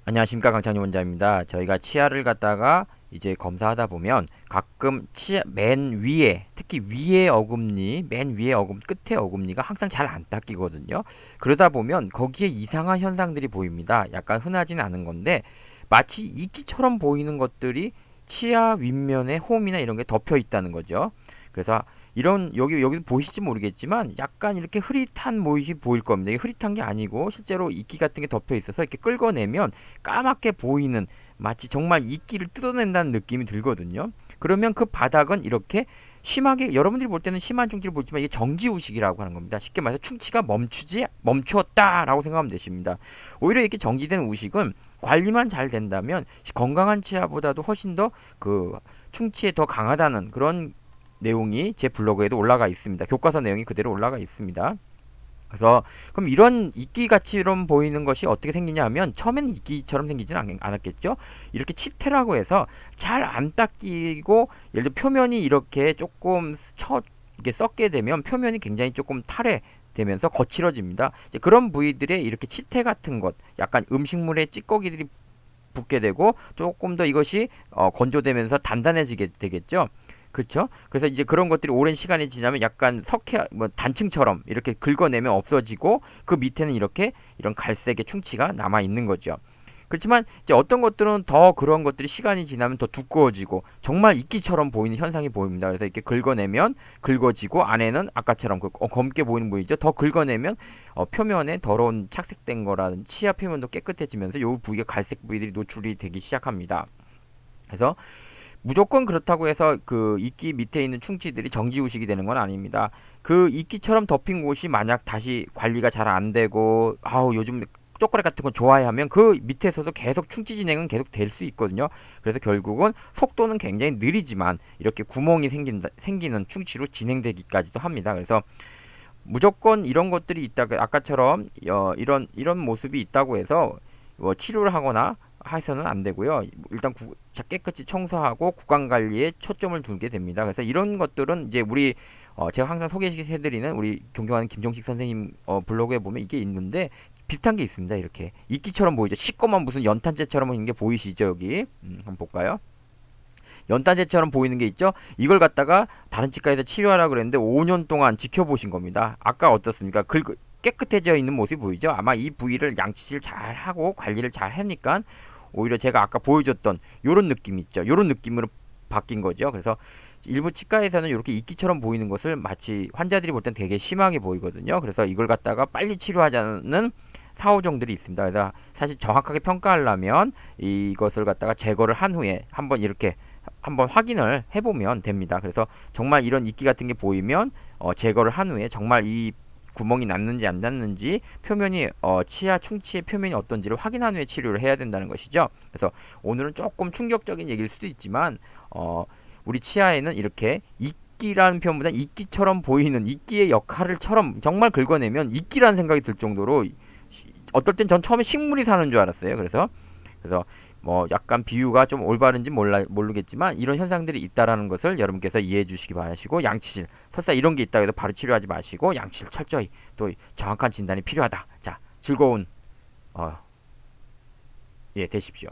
안녕하십니까, 강창희 원장입니다. 저희가 치아를 갖다가 이제 검사하다 보면 가끔 치아 맨 위에, 특히 위에 어금니, 맨 위에 끝에 어금니가 항상 잘 안 닦이거든요. 그러다 보면 거기에 이상한 현상들이 보입니다. 약간 흔하진 않은 건데 마치 이끼처럼 보이는 것들이 치아 윗면에 홈이나 이런 게 덮여 있다는 거죠. 그래서 이런 여기 보이실지 모르겠지만 약간 이렇게 흐릿한 모습이 보일 겁니다. 이게 흐릿한 게 아니고 실제로 이끼 같은 게 덮여 있어서 이렇게 긁어내면 까맣게 보이는, 마치 정말 이끼를 뜯어낸다는 느낌이 들거든요. 그러면 그 바닥은 이렇게 심하게, 여러분들이 볼 때는 심한 충치를 보지만 이게 정지우식이라고 하는 겁니다. 쉽게 말해서 충치가 멈추었다라고 생각하면 되십니다. 오히려 이렇게 정지된 우식은 관리만 잘 된다면 건강한 치아보다도 훨씬 더 그 충치에 더 강하다는 그런 내용이 제 블로그에도 올라가 있습니다. 교과서 내용이 그대로 올라가 있습니다. 그래서 그럼 이런 이끼같이럼 보이는 것이 어떻게 생기냐 하면, 처음에는 이끼처럼 생기지는 않았겠죠. 이렇게 치태라고 해서 잘 안 닦이고, 예를 들어 표면이 이렇게 조금 이게 썩게 되면 표면이 굉장히 조금 탈해되면서 거칠어집니다. 이제 그런 부위들에 이렇게 치태 같은 것, 약간 음식물에 찌꺼기들이 붙게 되고 조금 더 이것이 건조되면서 단단해지게 되겠죠. 그렇죠? 그래서 이제 그런 것들이 오랜 시간이 지나면 약간 단층처럼 이렇게 긁어내면 없어지고, 그 밑에는 이렇게 이런 갈색의 충치가 남아 있는 거죠. 그렇지만 이제 어떤 것들은 더 그런 것들이 시간이 지나면 더 두꺼워지고 정말 이끼처럼 보이는 현상이 보입니다. 그래서 이렇게 긁어내면 긁어지고, 안에는 아까처럼 검게 보이는 부위죠. 더 긁어내면 표면에 더러운 착색된 거라든지 치아 표면도 깨끗해지면서 이 부위가 갈색 부위들이 노출이 되기 시작합니다. 그래서 무조건 그렇다고 해서 그 이끼 밑에 있는 충치들이 정지우식이 되는 건 아닙니다. 그 이끼처럼 덮인 곳이 만약 다시 관리가 잘 안 되고, 아우 요즘 초콜릿 같은 거 좋아해 하면 그 밑에서도 계속 충치 진행은 계속 될 수 있거든요. 그래서 결국은 속도는 굉장히 느리지만 이렇게 구멍이 생기는 충치로 진행되기까지도 합니다. 그래서 무조건 이런 것들이 있다, 아까처럼 이런 모습이 있다고 해서 치료를 하거나 해서는 안 되고요. 일단 깨끗이 청소하고 구강 관리에 초점을 두게 됩니다. 그래서 이런 것들은 이제 우리 제가 항상 소개해드리는 우리 존경하는 김종식 선생님 블로그에 보면 이게 있는데, 비슷한 게 있습니다. 이렇게 이끼처럼 보이죠. 시꺼먼 무슨 연탄재처럼 있는 게 보이시죠? 여기 한번 볼까요? 연탄재처럼 보이는 게 있죠. 이걸 갖다가 다른 치과에서 치료하라 그랬는데 5년 동안 지켜보신 겁니다. 아까 어떻습니까? 깨끗해져 있는 모습이 보이죠. 아마 이 부위를 양치질 잘 하고 관리를 잘 하니까 오히려 제가 아까 보여줬던 요런 느낌 있죠. 요런 느낌으로 바뀐 거죠. 그래서 일부 치과에서는 이렇게 이끼처럼 보이는 것을 마치 환자들이 볼 땐 되게 심하게 보이거든요. 그래서 이걸 갖다가 빨리 치료하자는 사후정들이 있습니다. 그래서 사실 정확하게 평가하려면 이것을 갖다가 제거를 한 후에 한번 이렇게 한번 확인을 해보면 됩니다. 그래서 정말 이런 이끼 같은 게 보이면 제거를 한 후에 정말 이 구멍이 났는지 안 났는지, 표면이 치아 충치의 표면이 어떤지를 확인한 후에 치료를 해야 된다는 것이죠. 그래서 오늘은 조금 충격적인 얘기일 수도 있지만 우리 치아에는 이렇게 이끼라는 표현보다 이끼처럼 보이는, 이끼의 역할을처럼 정말 긁어내면 이끼라는 생각이 들 정도로, 어떨 땐 전 처음에 식물이 사는 줄 알았어요. 그래서 뭐 약간 비유가 좀 올바른지 모르겠지만 이런 현상들이 있다라는 것을 여러분께서 이해해 주시기 바라시고, 양치질 설사 이런 게 있다 해도 바로 치료하지 마시고 양치질 철저히, 또 정확한 진단이 필요하다. 자, 즐거운 예, 되십시오.